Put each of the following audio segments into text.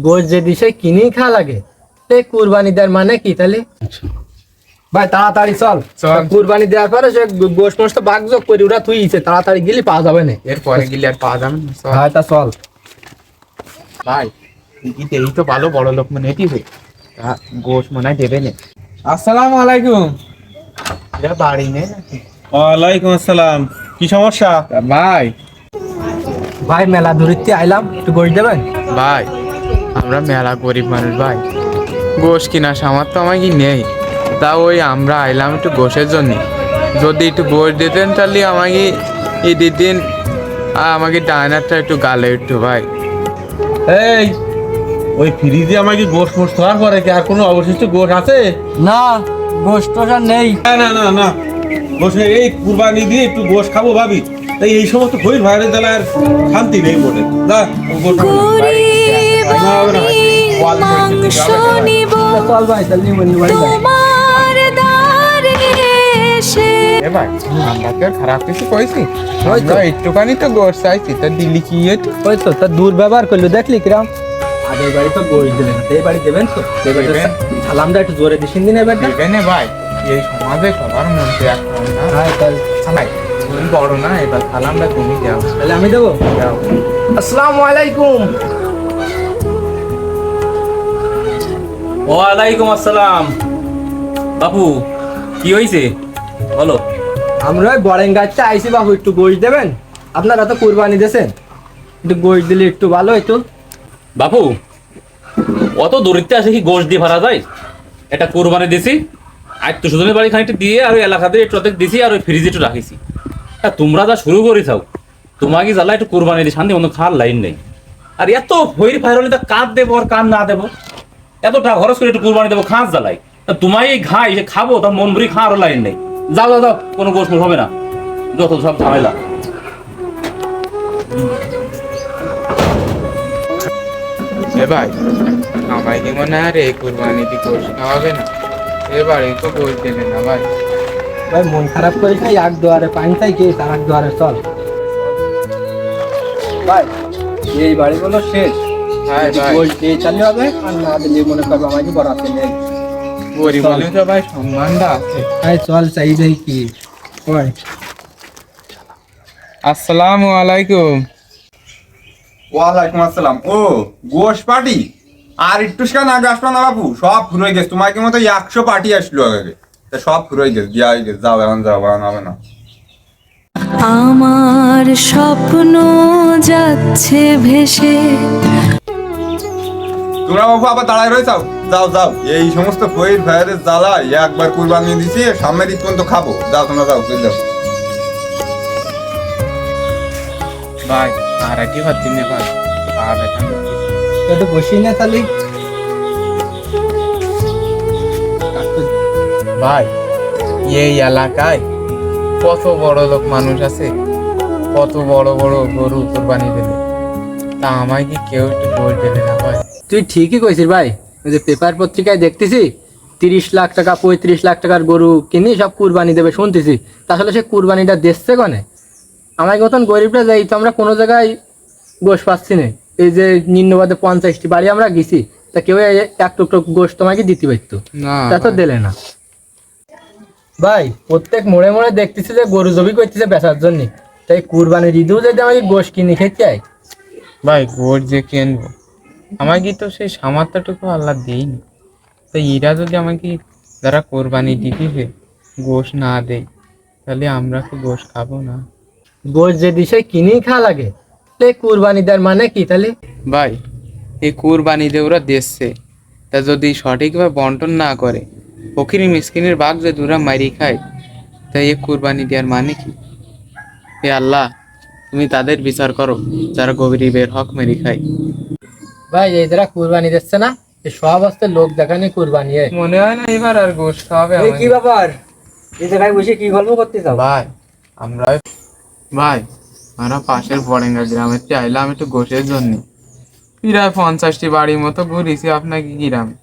গোশ যে দিছে কিনেই খাওয়া লাগে, এই কুরবানি দেওয়ার মানে কি তাহলে? ভাই তাড়াতাড়ি চল, কুরবানি দেওয়ার পরে সে গোশ মোশ তো ভাগযোগ করে ওরা থুইছে, তাড়াতাড়ি গেলে পাওয়া যাবে না, এরপরে গেলে আর পাওয়া যাবে না। হ্যাঁ তা চল ভাই এই তো ভালো বড় লোক মনে হইতিছে, গোশ মনে হয় দেবে না। আসসালামু আলাইকুম। এরা বাড়ি নেই নাকি? ওয়ালাইকুম আসসালাম। কি সমস্যা? ভাই ভাই মেলা দূরিত্বে আইলাম, একটু গোশ দেবেন? ভাই আমরা মেলা গরিব মানুষ ভাই, গোশ কিনা সামর্থ্য আমার কি নেই, তা ওই আমরা আইলাম একটু গোশের জন্য। যদি একটু গোশ দিতেন তাহলে আমাকে ঈদের দিন আমাকে ডাইনারটা একটু গালে একটু ভাই। এই ওই ফ্রিজে আমাকে গোশ মোশ খাওয়ার পরে কি আর কোনো অবশিষ্ট গোশ আছে? না, গোশ তো আর নেই। না না না না, গোশ নেই। এই কুরবানি দিয়ে একটু গোশ খাবো ভাবি, তাই এই সমস্ত খৈর ভাইয়ের জ্বালা আর শান্তি নেই বলে যা গোশ খাবো না। না, হবে না। চল ভাই তাহলে নিবনি বাড়ি যাই। এ ভাই আমরা কি আর খারাপ কিছু কইছি? ওই তো। আমরা একটুখানি তো গোশ চাইছি, তা দিল্লি কি একটু ওই তো তার দুর্ব্যবহার করলো, দেখলি কিরাম। আগের বাড়ি তো গোশ দিলেন, এই বাড়ি দেবেন তো? দেবেন। সালামটা একটু জোরে দিছেন দিন এবার। দেবে না ভাই, এই সমাজে সবার মধ্যে এখন না হ্যাঁ তাহলে চালাই, তুমি বড় না, এবার সালামটা তুমি দাও। তাহলে আমি দেবো। দাও। আসসালামু আলাইকুম। ওয়ালাইকুম আসসালাম। বাপু কি হয়েছে বলো? আমরা ওই বরেন গাছটা আইসি বাবু, একটু গোশ দেবেন? আপনারা তো কুরবানি দিয়েছেন, একটু গোশ দিলে একটু ভালো হইতো। বাপু অত দূরিত্বে আসে কি গোশ দিয়ে ভাড়া যায়? একটা কোরবানি দিছি, আত্মীয়স্বজনের বাড়ি খানিকটা দিয়ে আর ওই এলাকাতে একটু অর্ধেক দিছি আর ওই ফ্রিজে একটু রাখিছি। তা তোমরা যা শুরু করে থাও, তোমাকে জ্বালা একটু কোরবানি দিয়ে শান্তি মতো খাওয়ার লাইন নেই। আর এত ভৈর ফাইর হলে তা কাঁদ দেবো আর কান না দেবো, এত টাকা খরচ করে একটু কোরবানি দেবো খাঁচ জ্বালাই, তা তোমায় এই ঘাই যে খাবো তার মন ভরি খাওয়ারও লাইন নেই। যাও যাও যাও, কোনো গোশ মোশ হবে না, যত সব ঝামেলা। এ ভাই আমায় কি মনে হয় রে কুরবানি দিয়ে গোশ খাওয়াবে না? এবারে তো গোশ দেবে না ভাই। ভাই মন খারাপ করিস না, এক দুয়ারে পানি চাই কে, তার এক দুয়ারে চল। ভাই এই বাড়িগুলো শেষ, হ্যাঁ ভাই, গোশ দিয়ে চালিয়ে হবে, আর না দিলে মনে করবো আমাকে বরাতে নেই। গরিব বলে তো ভাই সম্মানটা আছে। ভাই চল চাই যাই কি ভাই। আসসালামু আলাইকুম। ওয়ালাইকুম আসসালাম। ও গোশ পার্টি আর একটু সেখানে আগে আসলো না বাবু, সব ফুরোয় গেছে। তোমাকে মতো 100 পার্টি আসলো আগে, তা সব ফুরোয় গেছে, দিয়া হয়ে গেছে। যাও এখন যাও, এখন হবে না। আমার স্বপ্ন যাচ্ছে ভেসে। তোমরা বাবু আবার দাঁড়ায় রয়ে যাও, যাও যাও। এই সমস্ত ফইর ভাইয়ের জ্বালা একবার কুরবানি দিছি, সামনের ঈদ পর্যন্ত খাবো। যাও তোমরা যাও, চলে যাও। ভাই আর কি হচ্ছে না ভাই, আর এটা একটু বসি না তাহলে। ভাই এই এলাকায় কত বড় লোক মানুষ আছে, কত বড় বড় গরু কোরবানি দেবে, তা আমায় কি কেউ একটু গোশ দেবে না ভাই? তুই ঠিকই কইছিস ভাই, ওই যে পেপার পত্রিকায় দেখতেছি 30 লাখ টাকা 35 লাখ টাকার গরু কিনে সব কুরবানি দেবে শুনতেছি। আসলে সে কুরবানিটা দিচ্ছে কনে? আমার মতন গরিবরা যাই তো আমরা কোনো জায়গায় গোশ পাচ্ছি না। এই যে নিম্নবাদে 50টি বাড়ি আমরা গেছি, তা কেউ এক টুকরো গোশ তোমাকে দিতে পারতো না তা তো ভাই। দিলে না। ভাই প্রত্যেক মোড়ে মোড়ে দেখতেছি যে গরু জবি করতেছে বেচার জন্য, তাই কুরবানির ঈদেও যদি আমাকে গোশ কিনে খেতে চাই। ভাই গোশ যে কিনবো, আমাকে তো সেই সামর্থ্যটুকু আল্লাহ দেয়নি, তো এরা যদি আমাকে যারা কোরবানি দিতেছে গোশ না দেয়, তাহলে আমরা কি গোশ খাবো না? গোশ যে দিছে কিনেই খাওয়া লাগে, এই কুরবানি দেওয়ার মানে কি তাহলে? ভাই এই কোরবানি দিয়ে ওরা দিচ্ছে, তা যদি সঠিকভাবে বন্টন না করে, ফকির মিসকিনের ভাগ যদি ওরা মারি খায়, তাই এই কোরবানি দেওয়ার মানে কি? হে আল্লাহ তুমি তাদের বিচার করো যারা গরিবের হক মেরি খায়। ভাই এই যারা কুরবানি দিচ্ছে না, এই সব হচ্ছে লোক দেখানি কুরবানি। মনে হয় না এবার আর গোশ খাওয়াবে এই কি ব্যাপার, এই জায়গায় বসে কি গল্প করতে চাও? ভাই আমরা আমরা পাশের বড়েঙ্গা গ্রামের চাইলাম একটু গোশের জন্য, প্রায় 50টি বাড়ির মতো ঘুরেছি আপনাকে গ্রামে,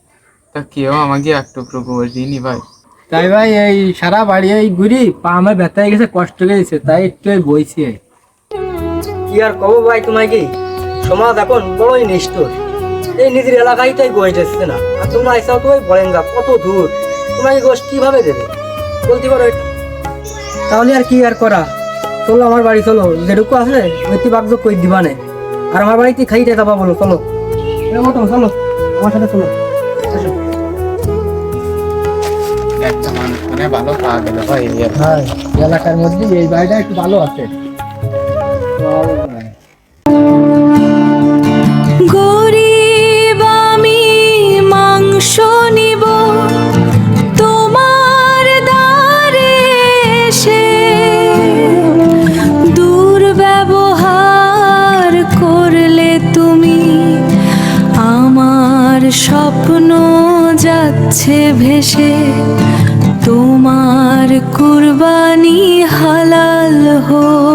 তা কেউ আমাকে এক টুকরো গোশ দিইনি ভাই। তাই ভাই এই সারা বাড়ি এই ঘুরি পা আমার ব্যথা হয়ে গেছে, কষ্ট গেছে, তাই একটু বইছি। কি আর কব ভাই তোমাকে, সমাজ এখন বড়ই নিষ্ঠুর। এই নিজের এলাকায় তাই গোশ দিচ্ছে না, আর তোমরা এসেও তো ওই বলেন যা কত দূর, তোমাকে গোশ কিভাবে দেবে বলতে পারো একটু? তাহলে আর কি আর করা, চলো আমার বাড়ি চলো, যেটুকু আছে ওইটি বাগযোগ কই দিবা নে, আর আমার বাড়িতে খাইতে যাবা বলো, চলো চলো আমার সাথে চলো। একটা মানুষ মানে ভালো পাওয়া গেল ভাই হ্যাঁ, এলাকার মধ্যে এই বাড়িটা একটু ভালো আছে। গরিব আমি মাংস নিব তোমার দ্বারে এসে, দুর্ব্যবহার করলে তুমি আমার স্বপ্ন যাচ্ছে ভেসে, তোমার কুরবানি হালাল হোক।